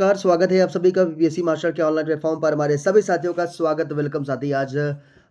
नमस्कार, स्वागत है आप सभी का बीपीएससी मास्टर के ऑनलाइन प्लेटफॉर्म पर। हमारे सभी साथियों का स्वागत, वेलकम साथी। आज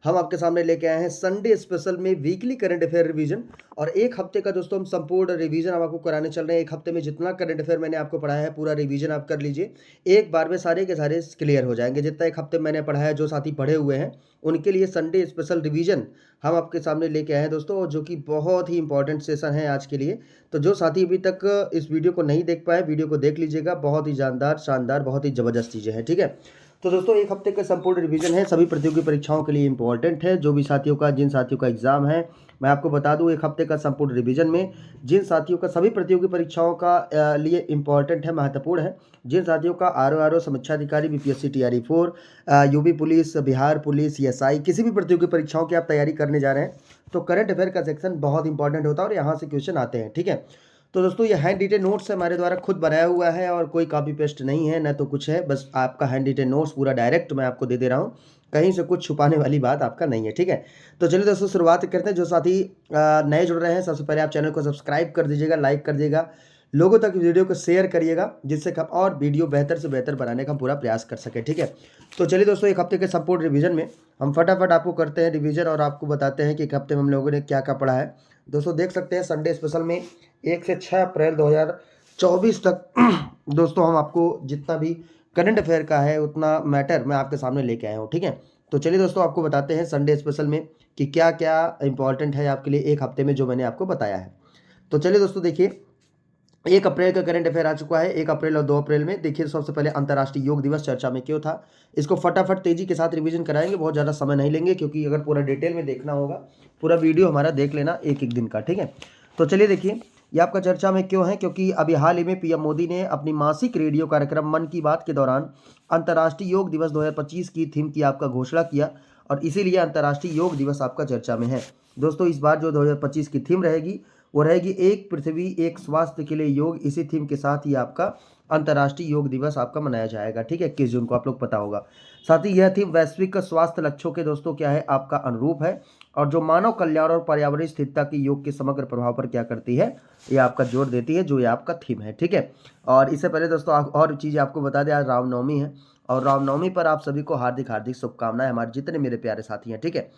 हम आपके सामने लेके आए हैं संडे स्पेशल में वीकली करंट अफेयर रिवीजन। और एक हफ्ते का दोस्तों हम संपूर्ण रिवीजन हम आपको कराने चल रहे हैं। एक हफ्ते में जितना करंट अफेयर मैंने आपको पढ़ाया है पूरा रिवीजन आप कर लीजिए, एक बार में सारे के सारे क्लियर हो जाएंगे। जितना एक हफ्ते मैंने पढ़ाया है, जो साथी पढ़े हुए हैं उनके लिए संडे स्पेशल रिवीजन हम आपके सामने लेके आए हैं दोस्तों, जो कि बहुत ही इंपॉर्टेंट सेशन है आज के लिए। तो जो साथी अभी तक इस वीडियो को नहीं देख पाए, वीडियो को देख लीजिएगा। बहुत ही जानदार, शानदार, बहुत ही ज़बरदस्त चीज़ें हैं, ठीक है। तो दोस्तों एक हफ्ते का संपूर्ण रिवीजन है, सभी प्रतियोगी परीक्षाओं के लिए इंपॉर्टेंट है। जो भी साथियों का, जिन साथियों का एग्जाम है, मैं आपको बता दूं, एक हफ्ते का संपूर्ण रिवीजन में जिन साथियों का सभी प्रतियोगी परीक्षाओं का लिए इंपॉर्टेंट है, महत्वपूर्ण है। जिन साथियों का आर समीक्षा अधिकारी, BPSC TRE 4, UP police, Bihar police, SI, किसी भी प्रतियोगी परीक्षाओं की आप तैयारी करने जा रहे हैं तो करंट अफेयर का सेक्शन बहुत इंपॉर्टेंट होता है और यहाँ से क्वेश्चन आते हैं, ठीक है। तो दोस्तों ये हैंड रिटेन नोट्स है, हमारे द्वारा खुद बनाया हुआ है और कोई कॉपी पेस्ट नहीं है, न तो कुछ है। बस आपका हैंड रिटेन नोट्स पूरा डायरेक्ट मैं आपको दे रहा हूँ, कहीं से कुछ छुपाने वाली बात आपका नहीं है, ठीक है। तो चलिए दोस्तों शुरुआत करते हैं। जो साथी नए जुड़ रहे हैं, सबसे पहले आप चैनल को सब्सक्राइब कर दीजिएगा, लाइक कर दीजिएगा, लोगों तक वीडियो को शेयर करिएगा, जिससे हम और वीडियो बेहतर से बेहतर बनाने का हम पूरा प्रयास कर सके, ठीक है। तो चलिए दोस्तों एक हफ्ते के संपूर्ण रिवीजन में हम फटाफट आपको करते हैं रिवीजन और आपको बताते हैं कि एक हफ्ते में हम लोगों ने क्या क्या पढ़ा है। दोस्तों देख सकते हैं संडे स्पेशल में 1 से 6 अप्रैल 2024 तक दोस्तों हम आपको जितना भी करंट अफेयर का है उतना मैटर मैं आपके सामने लेके आया हूँ, ठीक है। तो चलिए दोस्तों आपको बताते हैं संडे स्पेशल में कि क्या क्या इंपॉर्टेंट है आपके लिए एक हफ्ते में, जो मैंने आपको बताया है। तो चलिए दोस्तों देखिए, 1 अप्रैल का करंट अफेयर आ चुका है। 1 अप्रैल और 2 अप्रैल में देखिए, सबसे पहले अंतर्राष्ट्रीय योग दिवस चर्चा में क्यों था, इसको फटाफट तेजी के साथ रिवीजन कराएंगे, बहुत ज़्यादा समय नहीं लेंगे, क्योंकि अगर पूरा डिटेल में देखना होगा पूरा वीडियो हमारा देख लेना एक एक दिन का, ठीक है। तो चलिए देखिए, ये आपका चर्चा में क्यों है, क्योंकि अभी हाल ही में पीएम मोदी ने अपनी मासिक रेडियो कार्यक्रम मन की बात के दौरान अंतर्राष्ट्रीय योग दिवस 2025 की थीम की आपका घोषणा किया और इसीलिए अंतर्राष्ट्रीय योग दिवस आपका चर्चा में है। दोस्तों इस बार जो 2025 की थीम रहेगी वो रहेगी एक पृथ्वी एक स्वास्थ्य के लिए योग। इसी थीम के साथ ही आपका अंतर्राष्ट्रीय योग दिवस आपका मनाया जाएगा, ठीक है, 21 जून को, आप लोग पता होगा। साथ ही यह थीम वैश्विक स्वास्थ्य लक्ष्यों के दोस्तों क्या है, आपका अनुरूप है, और जो मानव कल्याण और पर्यावरण स्थिरता की योग के समग्र प्रभाव पर क्या करती है, ये आपका जोर देती है, जो ये आपका थीम है, ठीक है। और इससे पहले दोस्तों और चीज़ आपको बता दें, आज रामनवमी है और रामनवमी पर आप सभी को हार्दिक हार्दिक शुभकामनाएं, हमारे जितने मेरे प्यारे साथी हैं, ठीक है।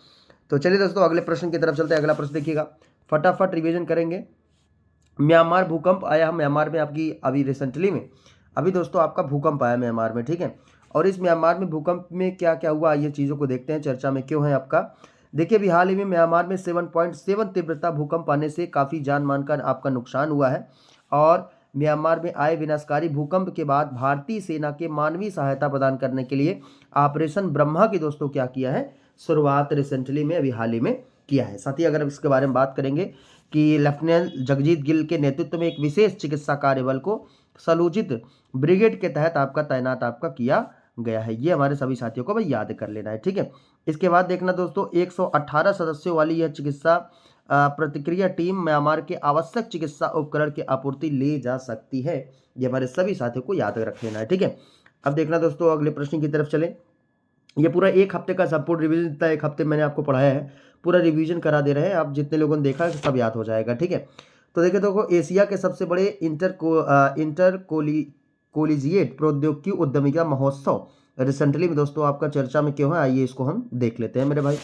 तो चलिए दोस्तों अगले प्रश्न की तरफ चलते हैं। अगला प्रश्न देखिएगा, फटाफट रिवीजन करेंगे। म्यांमार भूकंप आया म्यांमार में आपकी अभी रिसेंटली में, अभी दोस्तों आपका भूकंप आया म्यांमार में, ठीक है। और इस म्यांमार में भूकंप में क्या क्या हुआ, ये चीज़ों को देखते हैं, चर्चा में क्यों है आपका। देखिए अभी हाल ही में म्यांमार में 7.7 तीव्रता भूकंप आने से काफ़ी जान मान का आपका नुकसान हुआ है। और म्यांमार में आए विनाशकारी भूकंप के बाद भारतीय सेना के मानवीय सहायता प्रदान करने के लिए ऑपरेशन ब्रह्मा की दोस्तों क्या किया है, शुरुआत रिसेंटली में, अभी हाल ही में किया है। साथ ही अगर इसके बारे में बात करेंगे कि लेफ्टिनेंट जगजीत गिल के नेतृत्व में एक विशेष चिकित्सा कार्यबल को सलूजित ब्रिगेड के तहत आपका तैनात आपका किया गया है। ये हमारे सभी साथियों को भाई याद कर लेना है, ठीक है। इसके बाद देखना दोस्तों, 118 सदस्यों वाली यह चिकित्सा प्रतिक्रिया टीम म्यांमार के आवश्यक चिकित्सा उपकरण की आपूर्ति ले जा सकती है। ये हमारे सभी साथियों को याद रख लेना है, ठीक है। अब देखना दोस्तों अगले प्रश्न की तरफ चले। ये पूरा एक हफ्ते का संपूर्ण रिवीजन, जितना एक हफ्ते मैंने आपको पढ़ाया है पूरा रिवीजन करा दे रहे हैं। आप जितने लोगों ने देखा है सब याद हो जाएगा, ठीक है। तो देखिए देखो, एशिया के सबसे बड़े इंटर कोलिजिएट प्रौद्योगिकी उद्यमिता महोत्सव रिसेंटली में दोस्तों आपका चर्चा में क्यों है, आइए इसको हम देख लेते हैं मेरे भाई,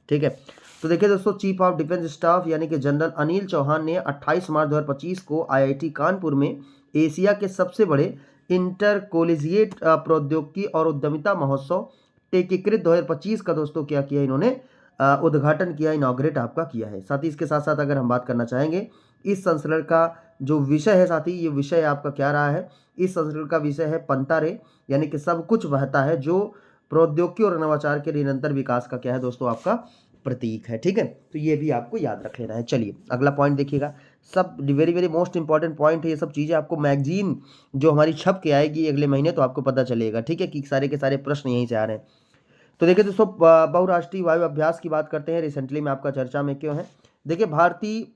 ठीक है। तो देखिए दोस्तों, चीफ ऑफ डिफेंस स्टाफ यानी कि जनरल अनिल चौहान ने 28 मार्च 2025 को आईआईटी कानपुर में एशिया के सबसे बड़े इंटर कोलिजिएट प्रौद्योगिकी और उद्यमिता महोत्सव एकीकृत 2025 का दोस्तों क्या किया, इन्होंने उद्घाटन किया, इनॉग्रेट आपका किया है। साथ ही इसके साथ साथ अगर हम बात करना चाहेंगे, इस संस्करण का जो विषय है साथी, ये विषय आपका क्या रहा है, इस संस्करण का विषय है पंतारे, यानी कि सब कुछ वहता है, जो प्रौद्योगिकी और नवाचार के निरंतर विकास का क्या है दोस्तों, आपका प्रतीक है, ठीक है। तो ये भी आपको याद रख लेना है। चलिए अगला पॉइंट देखिएगा, सब very very most important point है। ये सब चीज़ें आपको मैगजीन जो हमारी छप के आएगी अगले महीने, तो आपको पता चलेगा, ठीक है, कि सारे के सारे प्रश्न यहीं से आ रहे हैं। तो देखिए दोस्तों, बहुराष्ट्रीय वायु अभ्यास की बात करते हैं, रिसेंटली में आपका चर्चा में क्यों है। देखिए भारतीय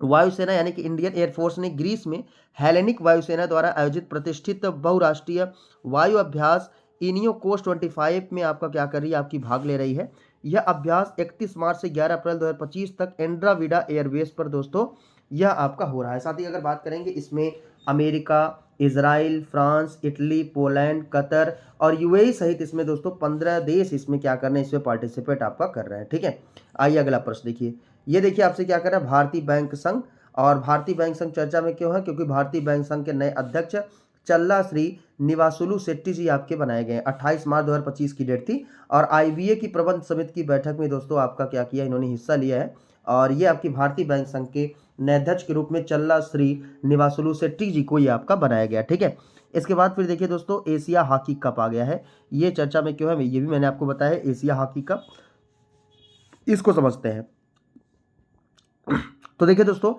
वायुसेना यानी कि इंडियन एयरफोर्स ने ग्रीस में हेलेनिक वायुसेना द्वारा आयोजित प्रतिष्ठित बहुराष्ट्रीय वायु अभ्यास इनियो कोस्ट 25 में आपका क्या कर रही है, आपकी भाग ले रही है। यह अभ्यास 31 मार्च से 11 अप्रैल 2025 तक एंड्राविडा एयरबेस पर दोस्तों यह आपका हो रहा है। साथ ही अगर बात करेंगे, इसमें America, Israel, France, Italy, Poland, Qatar और यूएई सहित इसमें दोस्तों 15 देश इसमें क्या कर रहे हैं, इसमें पार्टिसिपेट आपका कर रहे हैं। ठीक है, आइए अगला प्रश्न देखिए। ये देखिए आपसे क्या कर रहा है, भारतीय बैंक संघ। और भारतीय बैंक संघ चर्चा में क्यों है, क्योंकि भारतीय बैंक संघ के नए अध्यक्ष चल्ला श्री निवासुलु शेट्टी जी आपके बनाए गए। 28 मार्च 2025 की डेट थी। और आईबीए की प्रबंध समिति की बैठक में दोस्तों आपका क्या किया, इन्होंने हिस्सा लिया है। और ये आपकी भारतीय बैंक संघ के नए अध्यक्ष के रूप में चल्ला श्री निवासुलु शेट्टी जी को ये आपका बनाया गया। ठीक है, इसके बाद फिर देखिए दोस्तों, एशिया हॉकी कप आ गया है। ये चर्चा में क्यों है, ये भी मैंने आपको बताया है। एशिया हॉकी कप, इसको समझते हैं। तो देखिए दोस्तों,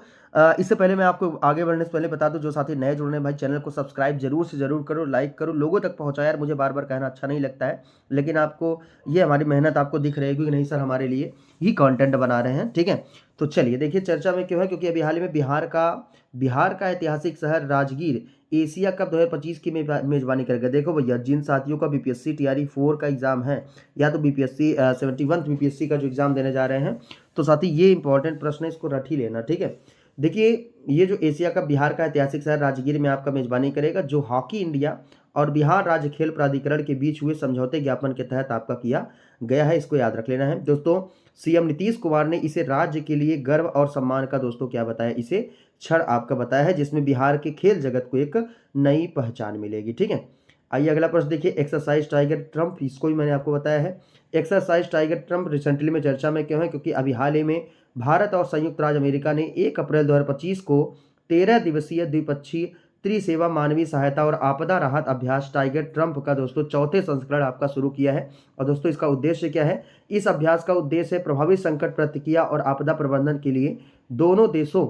इससे पहले मैं आपको आगे बढ़ने से पहले बता दूं, जो साथी नए जुड़ रहे हैं भाई, चैनल को सब्सक्राइब जरूर से जरूर करो, लाइक करो, लोगों तक पहुंचाओ यार। मुझे बार बार कहना अच्छा नहीं लगता है, लेकिन आपको ये हमारी मेहनत आपको दिख रही है कि नहीं सर, हमारे लिए ही कंटेंट बना रहे हैं। ठीक है, तो चलिए देखिए चर्चा में क्यों है, क्योंकि अभी हाल ही में बिहार का ऐतिहासिक शहर राजगीर एशिया कप 2025 की मेजबानी करेगा। देखो भैया, जिन साथियों का बीपीएससी टीआरई 4 का एग्जाम है, या तो बीपीएससी 71 बीपीएससी का जो एग्जाम देने जा रहे हैं, तो साथी ये इंपॉर्टेंट प्रश्न है, इसको रट ही लेना। ठीक है, देखिए ये जो एशिया कप बिहार का ऐतिहासिक शहर राजगीर में आपका मेजबानी करेगा, जो हॉकी इंडिया और बिहार राज्य खेल प्राधिकरण के बीच हुए समझौते ज्ञापन के तहत आपका किया गया है। इसको याद रख लेना है दोस्तों। सीएम नीतीश कुमार ने इसे राज्य के लिए गर्व और सम्मान का दोस्तों क्या बताया, इसे क्षण आपका बताया है, जिसमें बिहार के खेल जगत को एक नई पहचान मिलेगी। ठीक है, आइए अगला प्रश्न देखिए। एक्सरसाइज टाइगर ट्रंप, इसको भी मैंने आपको बताया है। एक्सरसाइज टाइगर ट्रंप रिसेंटली में चर्चा में क्यों है, क्योंकि अभी हाल ही में भारत और संयुक्त राज्य अमेरिका ने 1 अप्रैल 2025 को 13 दिवसीय द्विपक्षीय त्रिसेवा मानवीय सहायता और आपदा राहत अभ्यास टाइगर ट्रंप का दोस्तों 4थे संस्करण आपका शुरू किया है। और दोस्तों इसका उद्देश्य क्या है, इस अभ्यास का उद्देश्य है प्रभावी संकट प्रतिक्रिया और आपदा प्रबंधन के लिए दोनों देशों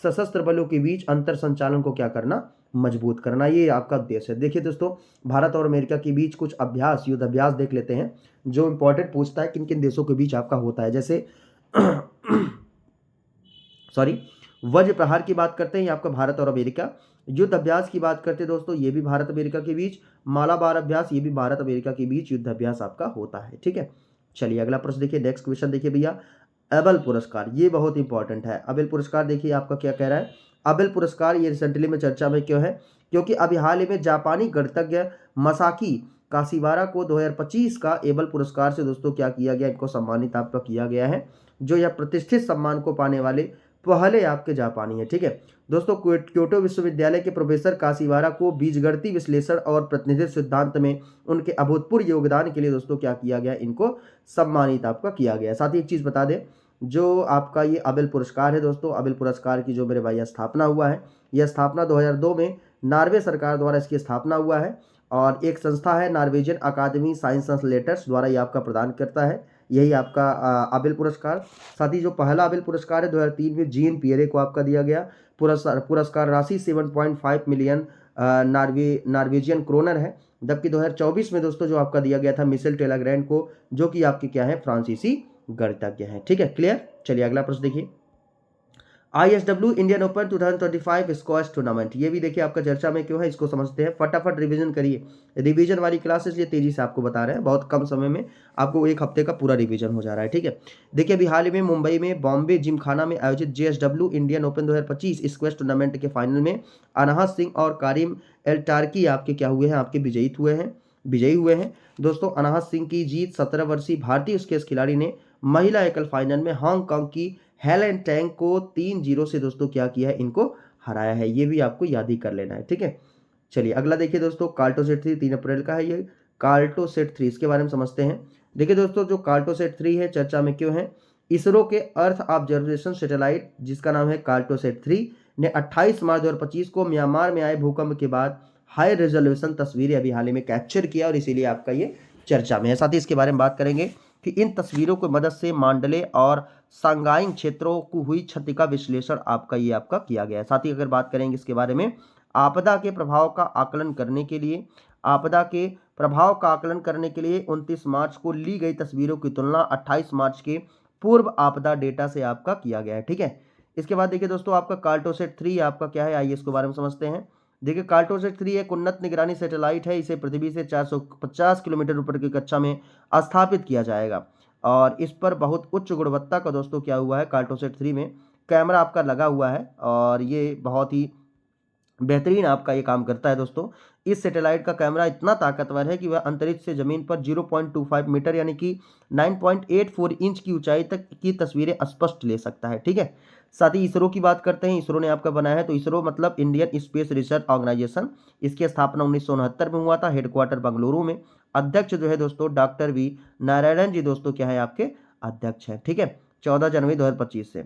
सशस्त्र बलों के बीच अंतर संचालन को क्या करना, मजबूत करना, ये आपका उद्देश्य है। देखिए दोस्तों, भारत और अमेरिका के बीच कुछ अभ्यास, युद्ध अभ्यास देख लेते हैं, जो इंपॉर्टेंट पूछता है किन किन देशों के बीच आपका होता है। जैसे सॉरी, वज्र प्रहार की बात करते हैं, ये आपका भारत और अमेरिका। युद्ध अभ्यास की बात करते हैं दोस्तों, ये भी भारत अमेरिका के बीच। मालाबार अभ्यास, ये भी भारत अमेरिका के बीच युद्ध अभ्यास आपका होता है। ठीक है, चलिए अगला प्रश्न देखिए। नेक्स्ट क्वेश्चन देखिए भैया, एबल पुरस्कार, ये बहुत इंपॉर्टेंट है। एबल पुरस्कार देखिए आपका क्या कह रहा है। एबल पुरस्कार ये रिसेंटली में चर्चा में क्यों है, क्योंकि अभी हाल ही में जापानी गणितज्ञ मसाकी काशिवारा को 2025 का एबल पुरस्कार से दोस्तों क्या किया गया, इनको सम्मानित आपका किया गया है, जो यह प्रतिष्ठित सम्मान को पाने वाले पहले आपके जापानी है। ठीक है दोस्तों, क्योटो विश्वविद्यालय के प्रोफेसर काशिवारा को बीजगणितीय विश्लेषण और प्रतिनिधित्व सिद्धांत में उनके अभूतपूर्व योगदान के लिए दोस्तों क्या किया गया, इनको सम्मानित आपका किया गया। साथ ही एक चीज़ बता दें, जो आपका ये अबेल पुरस्कार है दोस्तों, अबेल पुरस्कार की जो मेरे भाई स्थापना हुआ है, यह स्थापना 2002 में नॉर्वे सरकार द्वारा इसकी स्थापना हुआ है। और एक संस्था है Norwegian academy science and letters द्वारा ये आपका प्रदान करता है, यही आपका अबेल पुरस्कार। साथ ही जो पहला अबेल पुरस्कार है 2003 में जीन पियरे को आपका दिया गया। पुरस्कार राशि 7.5 मिलियन नॉर्वेजियन क्रोनर है। जबकि 2024 में दोस्तों जो आपका दिया गया था मिशेल टेलाग्रैंड को, जो कि आपके क्या है, फ्रांसीसी गणितज्ञ हैं। ठीक है, क्लियर। चलिए अगला प्रश्न देखिए। ISW Indian open 2025 squash tournament, ये भी देखिए आपका चर्चा में क्यों है, इसको समझते हैं। फटाफट रिवीजन करिए, रिवीजन वाली क्लासेस ये तेजी से आपको बता रहे हैं, बहुत कम समय में आपको 1 हफ्ते का पूरा रिवीजन हो जा रहा है। ठीक है, देखिए अभी हाल ही में मुंबई में बॉम्बे जिमखाना में आयोजित JSW Indian open 2025 squash tournament के फाइनल में अनाहत सिंह और कारिम एल टार्की आपके क्या हुए हैं, आपके विजयी हुए हैं दोस्तों। अनाहत सिंह की जीत 17 वर्षीय भारतीय स्क्वैश खिलाड़ी ने महिला एकल फाइनल में हांगकांग की हेलेन टैंग को 3-0 से दोस्तों क्या किया है, इनको हराया है। ये भी आपको याद ही कर लेना है। ठीक है, चलिए अगला देखिए दोस्तों, कार्टोसेट 3 3 अप्रैल का है ये कार्टोसेट 3, इसके बारे में समझते हैं। देखिए दोस्तों, जो कार्टोसेट 3 है चर्चा में क्यों है, इसरो के अर्थ ऑब्जर्वेशन सैटेलाइट जिसका नाम है कार्टोसेट 3 ने 28 मार्च 2025 को म्यांमार में आए भूकंप के बाद हाई रेजोल्यूशन तस्वीरें अभी हाल ही में कैप्चर किया, और इसीलिए आपका ये चर्चा में है। साथ ही इसके बारे में बात करेंगे कि इन तस्वीरों की मदद से मांडले और सांगाइन क्षेत्रों को हुई क्षति का विश्लेषण आपका ये आपका किया गया है। साथ ही अगर बात करेंगे इसके बारे में, आपदा के प्रभाव का आकलन करने के लिए 29 मार्च को ली गई तस्वीरों की तुलना 28 मार्च के पूर्व आपदा डेटा से आपका किया गया है। ठीक है, इसके बाद देखिए दोस्तों, आपका कार्टोसेट 3 आपका क्या है, आइए इसके बारे में समझते हैं। देखिए कार्टोसेट 3 एक उन्नत निगरानी सैटेलाइट है, इसे पृथ्वी से 450 किलोमीटर ऊपर की कक्षा में स्थापित किया जाएगा, और इस पर बहुत उच्च गुणवत्ता का दोस्तों क्या हुआ है, कार्टोसेट 3 में कैमरा आपका लगा हुआ है, और ये बहुत ही बेहतरीन आपका ये काम करता है दोस्तों। इस सैटेलाइट का कैमरा इतना ताकतवर है कि वह अंतरिक्ष से जमीन पर 0.25 मीटर यानी कि 9.84 इंच की ऊंचाई तक की तस्वीरें स्पष्ट ले सकता है। ठीक है, साथ ही इसरो की बात करते हैं। इसरो ने आपका बनाया है, तो इसरो मतलब इंडियन स्पेस रिसर्च ऑर्गेनाइजेशन। इसकी स्थापना 1969 में हुआ था, हेडक्वार्टर बेंगलुरु में। अध्यक्ष जो है दोस्तों डॉक्टर वी नारायणन जी दोस्तों क्या है आपके अध्यक्ष है। ठीक है, 14 जनवरी 2025 से।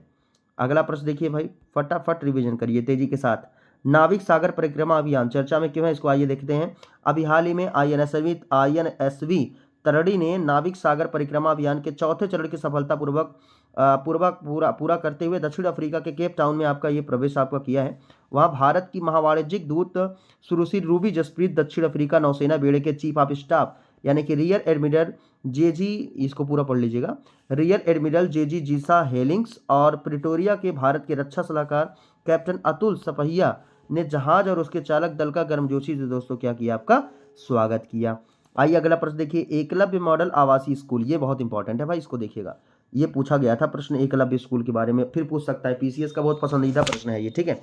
अगला प्रश्न देखिए भाई, फटाफट रिवीजन करिए तेजी के साथ। नाविक सागर परिक्रमा अभियान चर्चा में क्यों है, इसको आइए देखते हैं। अभी हाल ही में आईएनएसवी तरड़ी ने नाविक सागर परिक्रमा अभियान के चौथे चरण की सफलतापूर्वक पूरा करते हुए दक्षिण अफ्रीका के केप टाउन में आपका ये प्रवेश आपका किया है। वहां भारत की महावाणिज्यिक दूत सुरुचि रूबी जसप्रीत दक्षिण अफ्रीका नौसेना बेड़े के चीफ ऑफ स्टाफ यानी कि रियर एडमिरल जेजी, इसको पूरा पढ़ लीजिएगा, रियर एडमिरल जेजी जीसा हेलिंग्स और प्रिटोरिया के भारत के रक्षा सलाहकार कैप्टन अतुल सपहिया ने जहाज और उसके चालक दल का गर्मजोशी से दोस्तों क्या किया आपका स्वागत किया। आइए अगला प्रश्न देखिए, एकलव्य मॉडल आवासीय स्कूल, ये बहुत इंपॉर्टेंट है भाई, इसको देखिएगा। ये पूछा गया था प्रश्न एकलव्य स्कूल के बारे में, फिर पूछ सकता है, पीसीएस का बहुत पसंदीदा प्रश्न है ये। ठीक है,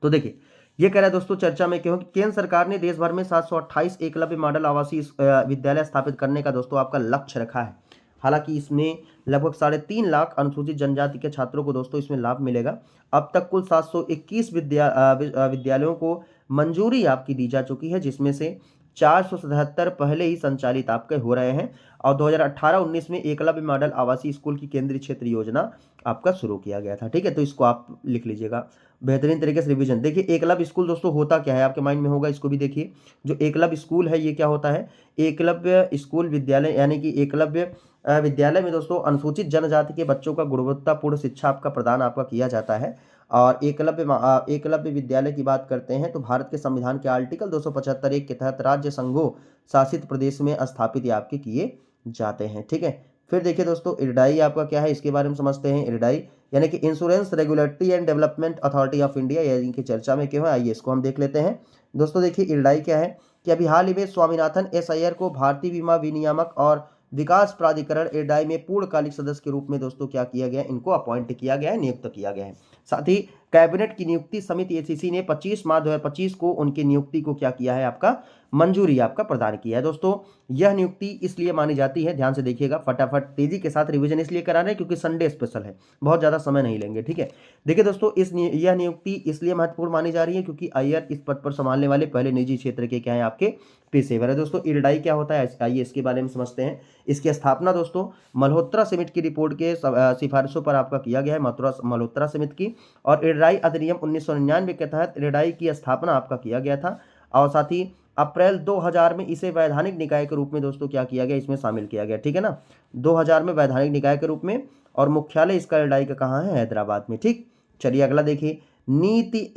तो देखिए ये कह रहा है दोस्तों चर्चा में क्यों, केंद्र सरकार ने देश भर में 728 एकलव्य मॉडल आवासीय विद्यालय स्थापित करने का दोस्तों आपका लक्ष्य रखा है। हालांकि इसमें लगभग 3.5 लाख अनुसूचित जनजाति के छात्रों को दोस्तों इसमें लाभ मिलेगा। अब तक कुल 721 विद्यालयों को मंजूरी आपकी दी जा चुकी है, जिसमें से 477 पहले ही संचालित आपके हो रहे हैं। और 2018-19 में एकलव्य मॉडल आवासीय स्कूल की केंद्रीय क्षेत्र योजना आपका शुरू किया गया था। ठीक है, तो इसको आप लिख लीजिएगा बेहतरीन तरीके से रिवीजन। देखिए एकलव्य स्कूल दोस्तों होता क्या है, आपके माइंड में होगा, इसको भी देखिए। जो एकलव्य स्कूल है ये क्या होता है, एकलव्य स्कूल विद्यालय यानी कि एकलव्य विद्यालय में दोस्तों अनुसूचित जनजाति के बच्चों का गुणवत्तापूर्ण शिक्षा आपका प्रदान आपका किया जाता है। और एकलव्य विद्यालय की बात करते हैं तो भारत के संविधान के आर्टिकल 275(1) के तहत राज्य संघों शासित प्रदेश में स्थापित आपके किए जाते हैं। ठीक है, फिर देखिए दोस्तों इरडाई आपका क्या है, इसके बारे में समझते हैं। इरडाई यानी कि insurance regulatory and development authority of India, यानी कि चर्चा में क्यों है, आइए इसको हम देख लेते हैं। दोस्तों देखिए इरडाई क्या है कि अभी हाल ही में स्वामीनाथन एस अय्यर को भारतीय बीमा विनियामक और विकास प्राधिकरण इरडाई में पूर्णकालिक सदस्य के रूप में दोस्तों क्या किया गया, इनको अपॉइंट किया गया है, नियुक्त किया गया है। साथ ही कैबिनेट की नियुक्ति समिति एसीसी ने 25 मार्च 2025 को उनकी नियुक्ति को क्या किया है आपका मंजूरी आपका प्रदान किया है। दोस्तों यह नियुक्ति इसलिए मानी जाती है, ध्यान से देखिएगा, फटाफट तेजी के साथ रिवीजन इसलिए करा रहे हैं क्योंकि संडे स्पेशल है, बहुत ज्यादा समय नहीं लेंगे। ठीक है, देखिए दोस्तों यह नियुक्ति इसलिए महत्वपूर्ण मानी जा रही है क्योंकि अय्यर इस पद पर संभालने वाले पहले निजी क्षेत्र के क्या है आपके पेशेवर है। दोस्तों इरडाई क्या होता है, आइए इसके बारे में समझते हैं। इसकी स्थापना दोस्तों मल्होत्रा समिति की रिपोर्ट के सिफारिशों पर आपका किया गया है, मल्होत्रा समिति की। और इरडाई अधिनियम 1999 के तहत इरडाई की स्थापना आपका किया गया था। और साथ ही अप्रैल 2000 में इसे वैधानिक निकाय के रूप में दोस्तों क्या किया गया, इसमें शामिल किया गया। ठीक है ना, 2000 में वैधानिक निकाय के रूप में, और मुख्यालय इसका इरडाई का कहाँ है, हैदराबाद में। ठीक, चलिए अगला देखिए, नीति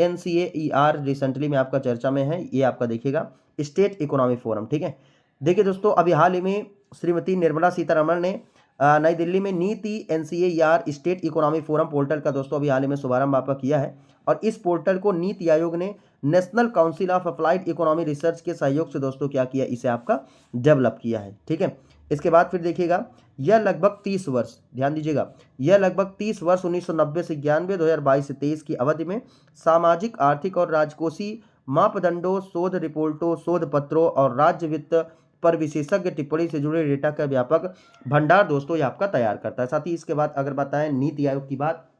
NCAER रिसेंटली में आपका चर्चा में है, ये आपका देखिएगा स्टेट इकोनॉमिक फोरम। ठीक है, देखिए दोस्तों अभी हाल ही में श्रीमती निर्मला सीतारमण ने नई दिल्ली में नीति NCAER state economic forum portal का दोस्तों अभी हाल ही में शुभारंभ आपका किया है। और इस पोर्टल को नीति आयोग ने national council of applied economy research के सहयोग से दोस्तों क्या किया, इसे आपका डेवलप किया है। ठीक है, इसके बाद फिर देखिएगा यह लगभग 30 वर्ष, ध्यान दीजिएगा, यह लगभग 30 वर्ष 1990 से 91, 2022 से 23 की अवधि में सामाजिक आर्थिक और राजकोषीय मापदंडों, शोध रिपोर्टों, शोध पत्रों और राज्य वित्त पर विशेषज्ञ टिप्पणी से जुड़े डेटा का व्यापक भंडार दोस्तों ये आपका तैयार करता है। साथ ही इसके बाद अगर बताएं नीति आयोग की बात,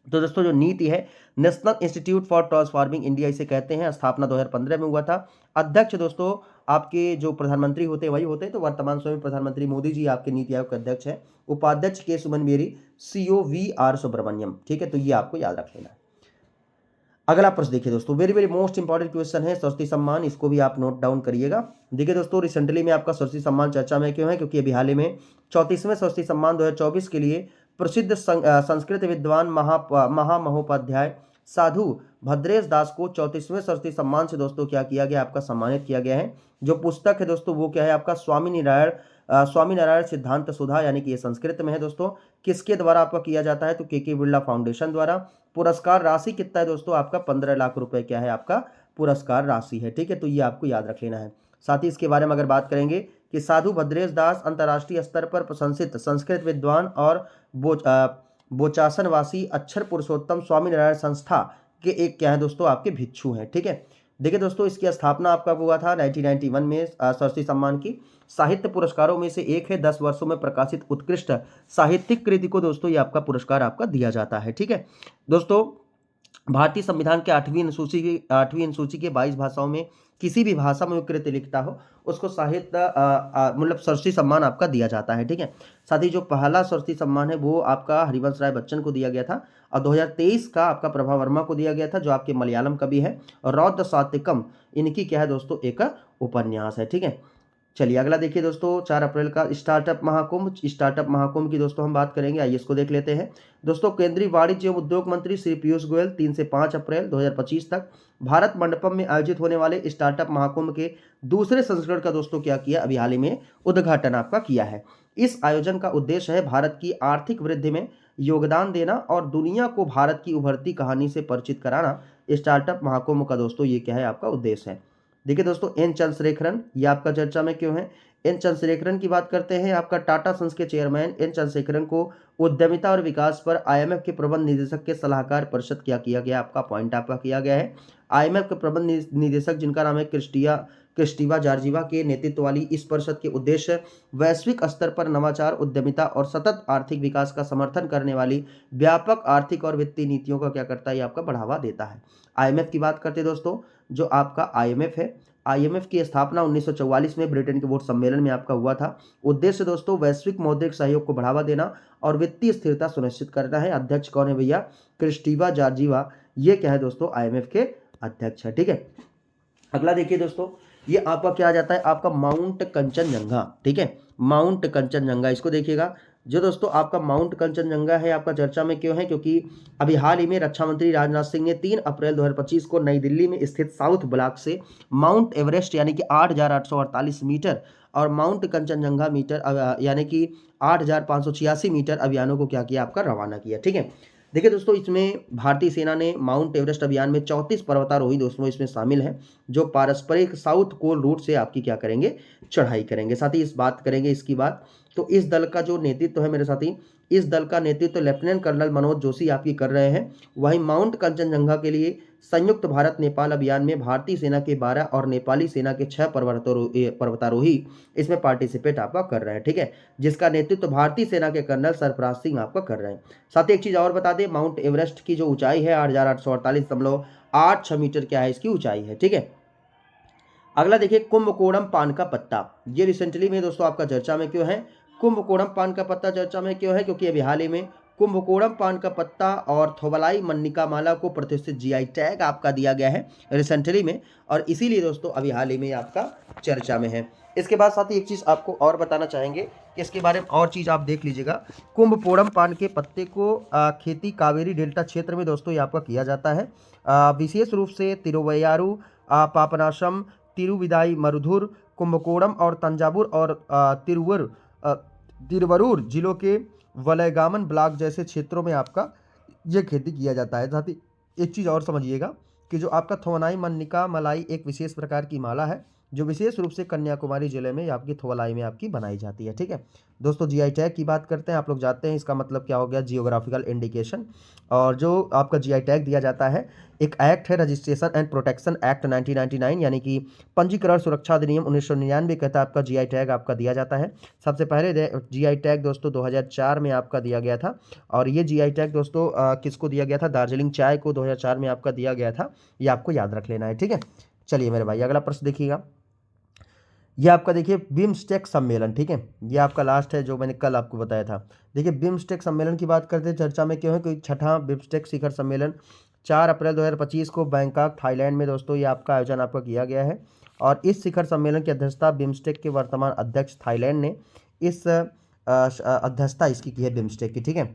तो दोस्तों जो नीति है national institute for transforming India इसे कहते हैं, स्थापना 2015 में हुआ था। अध्यक्ष दोस्तों आपके जो प्रधानमंत्री होते हैं वही होते हैं, तो वर्तमान समय प्रधानमंत्री मोदी जी आपके नीति आयोग के अध्यक्ष हैं। उपाध्यक्ष के सुमन बेरी, CEO VR सुब्रमण्यम। ठीक है, तो ये आपको याद रख लेना है। अगला प्रश्न देखिए दोस्तों, very very most important question है, सरस्वती सम्मान, इसको भी आप नोट डाउन करिएगा। देखिए दोस्तों रिसेंटली में आपका सरस्वती सम्मान चर्चा में क्यों है, क्योंकि अभी हाल ही में 34वें सरस्वती सम्मान 2024 के लिए प्रसिद्ध संस्कृत विद्वान महामहोपाध्याय साधु भद्रेश दास को 34वें सरस्वती सम्मान से दोस्तों क्या किया गया, आपका सम्मानित किया गया है। जो पुस्तक है दोस्तों वो क्या है आपका स्वामी नारायण सिद्धांत सुधा, यानी कि ये संस्कृत में है दोस्तों। किसके द्वारा आपका किया जाता है, तो के बिरला फाउंडेशन द्वारा। पुरस्कार राशि कितना है दोस्तों, आपका 15 लाख रुपए क्या है आपका पुरस्कार राशि है। ठीक है, तो ये आपको याद रख लेना है। साथ ही इसके बारे में अगर बात करेंगे कि साधु भद्रेश दास अंतर्राष्ट्रीय स्तर पर प्रशंसित संस्कृत विद्वान और बोचासनवासी अक्षर पुरुषोत्तम स्वामीनारायण संस्था के एक क्या है दोस्तों, आपके भिक्षु हैं। ठीक है, देखिए दोस्तों, इसकी स्थापना आपका हुआ था 1991 में। सरस्वती सम्मान की साहित्य पुरस्कारों में से एक है। 10 वर्षों में प्रकाशित उत्कृष्ट साहित्यिक कृति को दोस्तों ये आपका पुरस्कार आपका दिया जाता है। ठीक है दोस्तों, भारतीय संविधान के 8वीं अनुसूची के 22 भाषाओं में किसी भी भाषा में कृति लिखता हो उसको साहित्य मतलब सरस्वती सम्मान आपका दिया जाता है। ठीक है, साथ ही जो पहला सरस्वती सम्मान है वो आपका हरिवंश राय बच्चन को दिया गया था, और 2023 का आपका प्रभा वर्मा को दिया गया था, जो आपके मलयालम कवि है। और रौद्र सात्विकम इनकी क्या है दोस्तों, एक उपन्यास है। ठीक है, चलिए अगला देखिए दोस्तों, 4 अप्रैल का स्टार्टअप महाकुंभ। स्टार्टअप महाकुंभ की दोस्तों हम बात करेंगे, आइए इसको देख लेते हैं। दोस्तों, केंद्रीय वाणिज्य एवं उद्योग मंत्री श्री पीयूष गोयल 3 से 5 अप्रैल 2025 तक भारत मंडपम में आयोजित होने वाले स्टार्टअप महाकुंभ के दूसरे संस्करण का दोस्तों क्या किया, अभी हाल ही में उद्घाटन आपका किया है। इस आयोजन का उद्देश्य है भारत की आर्थिक वृद्धि में योगदान देना और दुनिया को भारत की उभरती कहानी से परिचित कराना। स्टार्टअप महाकुंभ का दोस्तों ये क्या है, आपका उद्देश्य है। देखिए दोस्तों, एन चंद्रशेखरन ये आपका चर्चा में क्यों है। एन चंद्रशेखरन की बात करते हैं, आपका टाटा सन्स के चेयरमैन एन चंद्रशेखरन को उद्यमिता और विकास पर आईएमएफ के प्रबंध निदेशक के सलाहकार परिषद क्या किया गया, आपका पॉइंट आपका किया गया है। आईएमएफ के प्रबंध निदेशक जिनका नाम है क्रिस्टीवा जॉर्जीवा के नेतृत्व वाली इस परिषद के उद्देश्य वैश्विक स्तर पर नवाचार, उद्यमिता और सतत आर्थिक विकास का समर्थन करने वाली व्यापक आर्थिक और वित्तीय नीतियों का क्या करता है, ये आपका बढ़ावा देता है। आईएमएफ की बात करते हैं दोस्तों, जो आपका आईएमएफ है, आईएमएफ की स्थापना 1944 में ब्रिटेन के वोट सम्मेलन में आपका हुआ था। उद्देश्य दोस्तों वैश्विक मौद्रिक सहयोग को बढ़ावा देना और वित्तीय स्थिरता सुनिश्चित करना है। अध्यक्ष कौन है भैया, क्रिस्टीवा जॉर्जीवा, ये क्या है दोस्तों, आईएमएफ के अध्यक्ष है। ठीक है, अगला देखिए दोस्तों, ये आपका क्या आ जाता है, आपका माउंट कंचनजंगा। ठीक है, माउंट कंचनजंगा, इसको देखिएगा। जो दोस्तों आपका माउंट कंचनजंगा है, आपका चर्चा में क्यों है, क्योंकि अभी हाल ही में रक्षा मंत्री राजनाथ सिंह ने 3 अप्रैल 2025 को नई दिल्ली में स्थित साउथ ब्लॉक से माउंट एवरेस्ट यानी कि 8,848 मीटर और माउंट कंचनजंगा मीटर यानी कि 8,586 मीटर अभियानों को क्या किया, आपका रवाना किया। ठीक है, देखिए दोस्तों, इसमें भारतीय सेना ने माउंट एवरेस्ट अभियान में 34 पर्वतारोही दोस्तों इसमें शामिल हैं, जो पारस्परिक साउथ कोल रूट से आपकी क्या करेंगे, चढ़ाई करेंगे। साथ ही इस बात करेंगे इसकी बात, तो इस दल का जो नेतृत्व है मेरे साथी, इस दल का नेतृत्व लेफ्टिनेंट कर्नल मनोज जोशी आपकी कर रहे हैं। वहीं माउंट कंचनजंगा के लिए संयुक्त भारत नेपाल अभियान में भारतीय सेना के 12 और नेपाली सेना के 6 पर्वतारोही इसमें पार्टिसिपेट आपका कर रहे हैं। ठीक है, जिसका नेतृत्व भारतीय सेना के कर्नल सरफराज सिंह आपका कर रहे हैं। साथ ही एक चीज और बता दें, माउंट एवरेस्ट की जो ऊंचाई है 8,848.86 मीटर क्या है, इसकी ऊंचाई है। ठीक है, अगला देखिए, कुंभकोणम पान का पत्ता। ये रिसेंटली में दोस्तों आपका चर्चा में क्यों है, कुंभकोणम पान का पत्ता चर्चा में क्यों है, क्योंकि अभी हाल ही में कुंभकोणम पान का पत्ता और थोबलाई मन्निका माला को प्रतिष्ठित जीआई टैग आपका दिया गया है रिसेंटली में, और इसीलिए दोस्तों अभी हाल ही में आपका चर्चा में है। इसके बाद साथ ही एक चीज़ आपको और बताना चाहेंगे कि इसके बारे में और चीज़ आप देख लीजिएगा। कुंभकोणम पान के पत्ते को खेती कावेरी डेल्टा क्षेत्र में दोस्तों ये आपका किया जाता है, विशेष रूप से तिरुवैयारू, पापनाशम, तिरुविदाई मरुधुर, कुंभकोणम और तंजावुर और तिरुवरूर जिलों के वलयगामन ब्लॉक जैसे क्षेत्रों में आपका ये खेती किया जाता है। साथ ही एक चीज़ और समझिएगा कि जो आपका थोवनाई मन्निका मलाई एक विशेष प्रकार की माला है, जो विशेष रूप से कन्याकुमारी जिले में आपकी थोवलाई में आपकी बनाई जाती है। ठीक है दोस्तों, जीआई टैग की बात करते हैं, आप लोग जानते हैं इसका मतलब क्या हो गया, जियोग्राफिकल इंडिकेशन। और जो आपका जीआई टैग दिया जाता है, एक एक्ट है रजिस्ट्रेशन एंड प्रोटेक्शन एक्ट 1999 यानी कि पंजीकरण सुरक्षा अधिनियम 1999 कहता है आपका जीआई टैग आपका दिया जाता है। सबसे पहले जीआई टैग दोस्तों 2004 में आपका दिया गया था, और ये जीआई टैग दोस्तों किसको दिया गया था, दार्जिलिंग चाय को 2004 में आपका दिया गया था, ये आपको याद रख लेना है। ठीक है, चलिए मेरे भाई अगला प्रश्न देखिएगा। ये आपका देखिए बिम्स्टेक सम्मेलन। ठीक है, ये आपका लास्ट है जो मैंने कल आपको बताया था। देखिए बिम्स्टेक सम्मेलन की बात करते हैं, चर्चा में क्यों है, क्योंकि 6वां बिम्स्टेक शिखर सम्मेलन 4 अप्रैल 2025 को बैंकॉक थाईलैंड में दोस्तों ये आपका आयोजन आपका किया गया है, और इस शिखर सम्मेलन की अध्यक्षता बिम्स्टेक के वर्तमान अध्यक्ष थाईलैंड ने इस अध्यक्षता इसकी की है बिम्स्टेक की। ठीक है,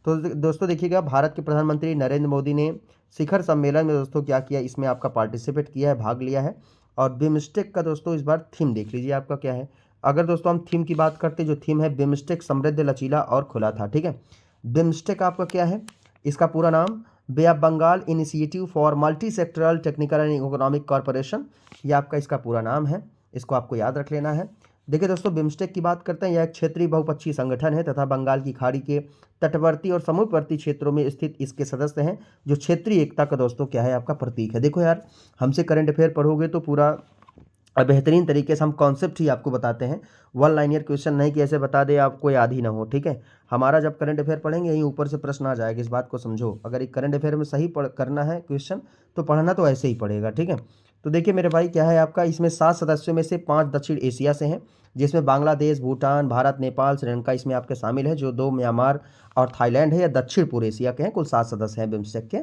तो दोस्तों देखिएगा, भारत के प्रधानमंत्री नरेंद्र मोदी ने शिखर सम्मेलन में दोस्तों क्या किया, इसमें आपका पार्टिसिपेट किया है, भाग लिया है। और बिम्स्टेक का दोस्तों इस बार थीम देख लीजिए आपका क्या है। अगर दोस्तों हम थीम की बात करते हैं, जो थीम है बिम्स्टेक समृद्ध, लचीला और खुला था। ठीक है, बिम्स्टेक आपका क्या है, इसका पूरा नाम Bay of Bengal initiative for multi sectoral technical and economic corporation, ये आपका इसका पूरा नाम है, इसको आपको याद रख लेना है। देखिए दोस्तों, बिम्स्टेक की बात करते हैं, यह एक क्षेत्रीय बहुपक्षीय संगठन है तथा बंगाल की खाड़ी के तटवर्ती और समुद्रवर्ती क्षेत्रों में स्थित इसके सदस्य हैं, जो क्षेत्रीय एकता का दोस्तों क्या है आपका प्रतीक है। देखो यार, हमसे करंट अफेयर पढ़ोगे तो पूरा बेहतरीन तरीके से हम कॉन्सेप्ट ही आपको बताते हैं। वन लाइनर क्वेश्चन नहीं कि ऐसे बता दे आपको याद ही ना हो, ठीक है। हमारा जब करंट अफेयर पढ़ेंगे यहीं ऊपर से प्रश्न आ जाएगा, इस बात को समझो। अगर एक करंट अफेयर में सही करना है क्वेश्चन तो पढ़ना तो ऐसे ही पड़ेगा, ठीक है। तो देखिए मेरे भाई, क्या है आपका, इसमें 7 सदस्यों में से 5 दक्षिण एशिया से हैं, जिसमें बांग्लादेश, भूटान, भारत, नेपाल, श्रीलंका इसमें आपके शामिल है, जो 2 म्यांमार और थाईलैंड है। या दक्षिण पूर्व एशिया के हैं। कुल 7 सदस्य हैं बिम्स्टेक के।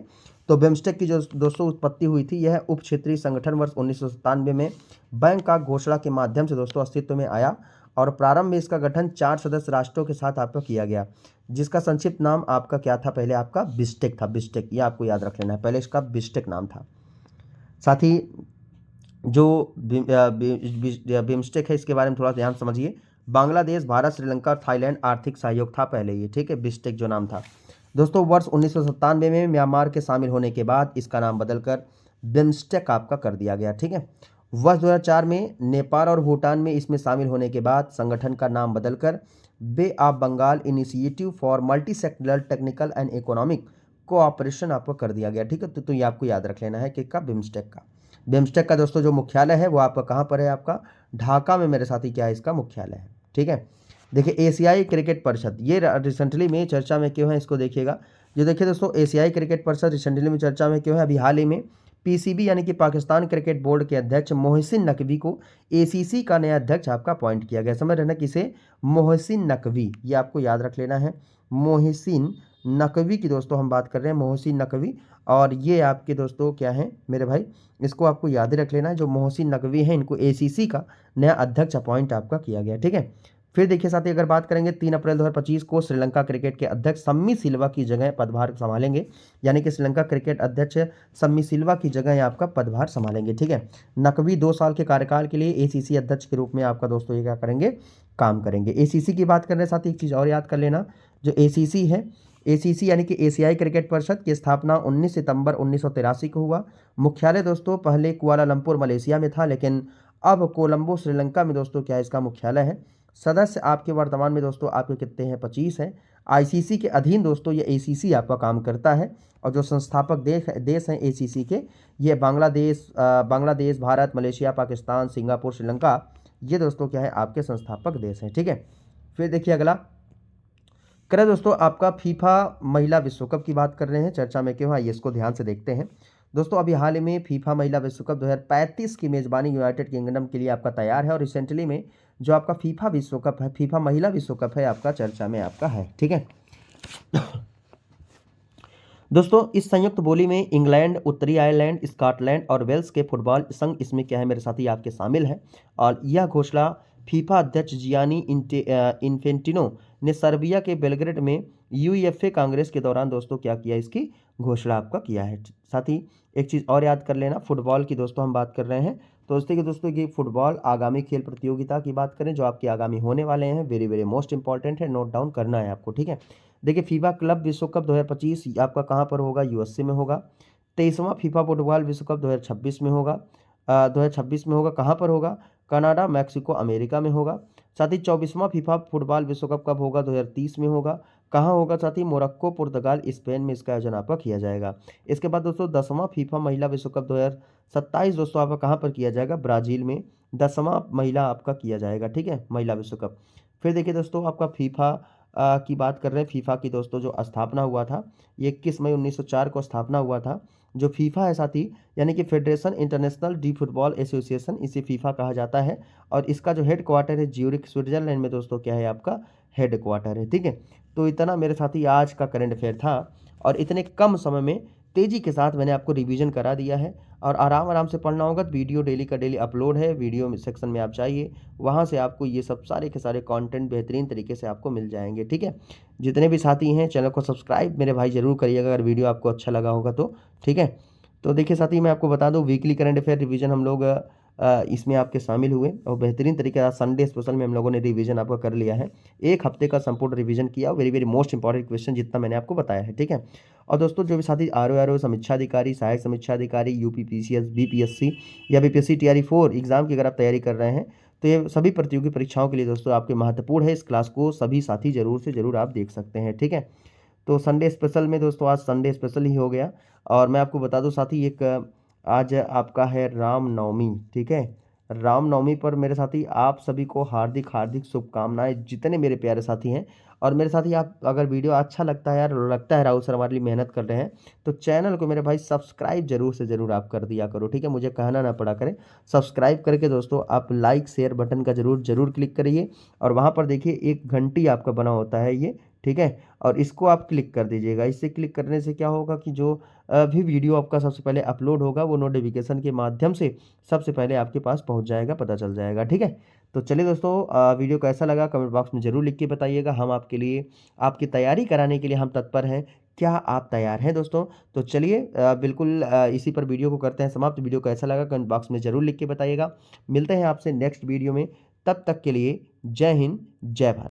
तो बिम्स्टेक की जो दोस्तों उत्पत्ति हुई थी, यह उप क्षेत्रीय संगठन वर्ष 1997 में बैंकॉक घोषणा के माध्यम से दोस्तों अस्तित्व में आया। और प्रारंभ में इसका गठन 4 सदस्य राष्ट्रों के साथ आपका किया गया, जिसका संक्षिप्त नाम आपका क्या था, पहले आपका बिस्टेक था। बिस्टेक, ये आपको याद रख लेना है, पहले इसका बिस्टेक नाम था। साथ ही जो बिम्स्टेक है, इसके बारे में थोड़ा ध्यान समझिए। बांग्लादेश, भारत, श्रीलंका और थाईलैंड आर्थिक सहयोग था पहले ये, ठीक है। बिस्टेक जो नाम था दोस्तों, वर्ष 1997 में म्यांमार के शामिल होने के बाद इसका नाम बदलकर बिम्स्टेक आपका कर दिया गया, ठीक है। वर्ष 2004 में नेपाल और भूटान में इसमें शामिल होने के बाद संगठन का नाम बदलकर Bay of Bengal initiative for multi sectoral technical and economic cooperation आपको कर दिया गया, ठीक है। तो ये आपको याद रख लेना है कि बिम्स्टेक का। बिम्स्टेक का दोस्तों जो मुख्यालय है वो आपका कहाँ पर है, आपका ढाका में मेरे साथी क्या है इसका मुख्यालय है, ठीक है। देखिए एशियाई क्रिकेट परिषद, ये रिसेंटली में चर्चा में क्यों है, इसको देखिएगा। जो देखिए दोस्तों, एशियाई क्रिकेट परिषद रिसेंटली में चर्चा में क्यों है, अभी हाल ही में पीसीबी यानी कि पाकिस्तान क्रिकेट बोर्ड के अध्यक्ष मोहसिन नकवी को एसीसी का नया अध्यक्ष आपका अपॉइंट किया गया। समझ रहे ना, किसे, मोहसिन नकवी, ये आपको याद रख लेना है। मोहसिन नकवी की दोस्तों हम बात कर रहे हैं, मोहसिन नकवी। और ये आपके दोस्तों क्या है मेरे भाई, इसको आपको याद रख लेना है। जो मोहसिन नकवी हैं, इनको एसीसी का नया अध्यक्ष अपॉइंट आपका किया गया, ठीक है। फिर देखिए साथी, अगर बात करेंगे 3 अप्रैल 2025 को श्रीलंका क्रिकेट के अध्यक्ष सम्मी सिल्वा की जगह पदभार संभालेंगे, यानी कि श्रीलंका क्रिकेट अध्यक्ष सम्मी सिल्वा की जगह आपका पदभार संभालेंगे, ठीक है। नकवी 2 साल के कार्यकाल के लिए एसीसी अध्यक्ष के रूप में आपका दोस्तों ये क्या करेंगे, काम करेंगे। एसीसी की बात करने साथ एक चीज़ और याद कर लेना, जो एसीसी है, एसीसी यानी कि एशियाई क्रिकेट परिषद की स्थापना 19 सितंबर 1983 को हुआ। मुख्यालय दोस्तों पहले कुआलालंपुर मलेशिया में था, लेकिन अब कोलंबो श्रीलंका में दोस्तों क्या है इसका मुख्यालय है। सदस्य आपके वर्तमान में दोस्तों आपके कितने हैं, 25 हैं। आईसीसी के अधीन दोस्तों ये एसीसी आपका काम करता है। और जो संस्थापक देश हैं एसीसी के, ये बांग्लादेश, भारत, मलेशिया, पाकिस्तान, सिंगापुर, श्रीलंका, ये दोस्तों क्या है आपके संस्थापक देश हैं, ठीक है। फिर देखिए अगला करें दोस्तों, आपका फीफा महिला विश्व कप की बात कर रहे हैं, चर्चा में क्यों है, ये इसको ध्यान से देखते हैं दोस्तों। अभी हाल ही में फीफा महिला विश्व कप 2035 की मेजबानी यूनाइटेड किंगडम के लिए आपका तैयार है। और रिसेंटली में जो आपका फीफा विश्व कप है, फीफा महिला विश्व कप है, आपका चर्चा में आपका है, ठीक है। दोस्तों इस संयुक्त बोली में इंग्लैंड, उत्तरी आयरलैंड, स्कॉटलैंड और वेल्स के फुटबॉल संघ इसमें क्या है मेरे साथी आपके शामिल हैं। और यह घोषणा फीफा अध्यक्ष जियानी इन्फेंटिनो ने सर्बिया के बेलग्रेड में यूईएफए कांग्रेस के दौरान दोस्तों क्या किया, इसकी घोषणा आपका किया है। साथ ही एक चीज़ और याद कर लेना, फुटबॉल की दोस्तों हम बात कर रहे हैं। तो इससे कि दोस्तों ये फुटबॉल आगामी खेल प्रतियोगिता की बात करें जो आपके आगामी होने वाले हैं, वेरी वेरी मोस्ट इंपॉर्टेंट है, नोट डाउन करना है आपको, ठीक है। देखिए फीफा क्लब विश्व कप 2025 आपका कहाँ पर होगा, यूएसए में होगा। 23वां फीफा फुटबॉल विश्व कप 2026 में होगा, 2026 में होगा, कहाँ पर होगा, कनाडा, मैक्सिको, अमेरिका में होगा। साथ ही 24वां फीफा फुटबॉल विश्व कप कब होगा, 2030 में होगा, कहाँ होगा साथ ही, मोरक्को, पुर्तगाल, स्पेन में इसका आयोजन आपका किया जाएगा। इसके बाद दोस्तों 10वां फीफा महिला विश्व कप 2027 दोस्तों आपका कहाँ पर किया जाएगा, ब्राज़ील में 10वां महिला आपका किया जाएगा, ठीक है, महिला विश्व कप। फिर देखिए दोस्तों आपका फीफा की बात कर रहे हैं। फीफा की दोस्तों जो स्थापना हुआ था, ये 21 मई 1904 को स्थापना हुआ था। जो फीफा है साथी, यानी कि federation international D football association, इसे फीफा कहा जाता है। और इसका जो हेड क्वार्टर है ज्यूरिख, स्विट्जरलैंड में दोस्तों क्या है आपका हेड क्वार्टर है, ठीक है। तो इतना मेरे साथी आज का करंट अफेयर था, और इतने कम समय में तेज़ी के साथ मैंने आपको रिवीजन करा दिया है। और आराम आराम से पढ़ना होगा। तो वीडियो डेली का डेली अपलोड है, वीडियो सेक्शन में आप जाइए, वहाँ से आपको ये सब सारे के सारे कंटेंट बेहतरीन तरीके से आपको मिल जाएंगे, ठीक है। जितने भी साथी हैं चैनल को सब्सक्राइब मेरे भाई ज़रूर करिएगा अगर वीडियो आपको अच्छा लगा होगा तो, ठीक है। तो देखिए साथी मैं आपको बता दूं, वीकली करंट अफेयर रिवीजन हम लोग इसमें आपके शामिल हुए और बेहतरीन तरीके से संडे स्पेशल में हम लोगों ने रिवीजन आपका कर लिया है। एक हफ्ते का संपूर्ण रिवीजन किया, very very most important question जितना मैंने आपको बताया है, ठीक है। और दोस्तों जो भी साथी आर ओ समीक्षा अधिकारी, सहायक समीक्षा अधिकारी, यूपी पीसीएस, बीपीएससी या बीपीएससी टीआरई 4 एग्जाम की अगर आप तैयारी कर रहे हैं तो ये सभी प्रतियोगी परीक्षाओं के लिए दोस्तों आपके महत्वपूर्ण है। इस क्लास को सभी साथी जरूर से जरूर आप देख सकते हैं, ठीक है। तो संडे स्पेशल में दोस्तों आज संडे स्पेशल ही हो गया। और मैं आपको बता दूं साथी, एक आज आपका है रामनवमी, ठीक है। रामनवमी पर मेरे साथी आप सभी को हार्दिक हार्दिक शुभकामनाएं, जितने मेरे प्यारे साथी हैं। और मेरे साथी आप अगर वीडियो अच्छा लगता है यार, लगता है राहुल सर हमारे लिए मेहनत कर रहे हैं, तो चैनल को मेरे भाई सब्सक्राइब जरूर से जरूर आप कर दिया करो, ठीक है। मुझे कहना ना पड़ा करे, सब्सक्राइब करके दोस्तों आप लाइक शेयर बटन का जरूर जरूर क्लिक करिए। और वहाँ पर देखिए एक घंटी आपका बना होता है ये, ठीक है। और इसको आप क्लिक कर दीजिएगा। इससे क्लिक करने से क्या होगा कि जो भी वीडियो आपका सबसे पहले अपलोड होगा वो नोटिफिकेशन के माध्यम से सबसे पहले आपके पास पहुंच जाएगा, पता चल जाएगा, ठीक है। तो चलिए दोस्तों, वीडियो कैसा लगा कमेंट बॉक्स में जरूर लिख के बताइएगा। हम आपके लिए आपकी तैयारी कराने के लिए हम तत्पर हैं। क्या आप तैयार हैं दोस्तों? तो चलिए बिल्कुल इसी पर वीडियो को करते हैं समाप्त। वीडियो कैसा लगा कमेंट बॉक्स में जरूर लिख के बताइएगा। मिलते हैं आपसे नेक्स्ट वीडियो में, तब तक के लिए जय हिंद जय भारत।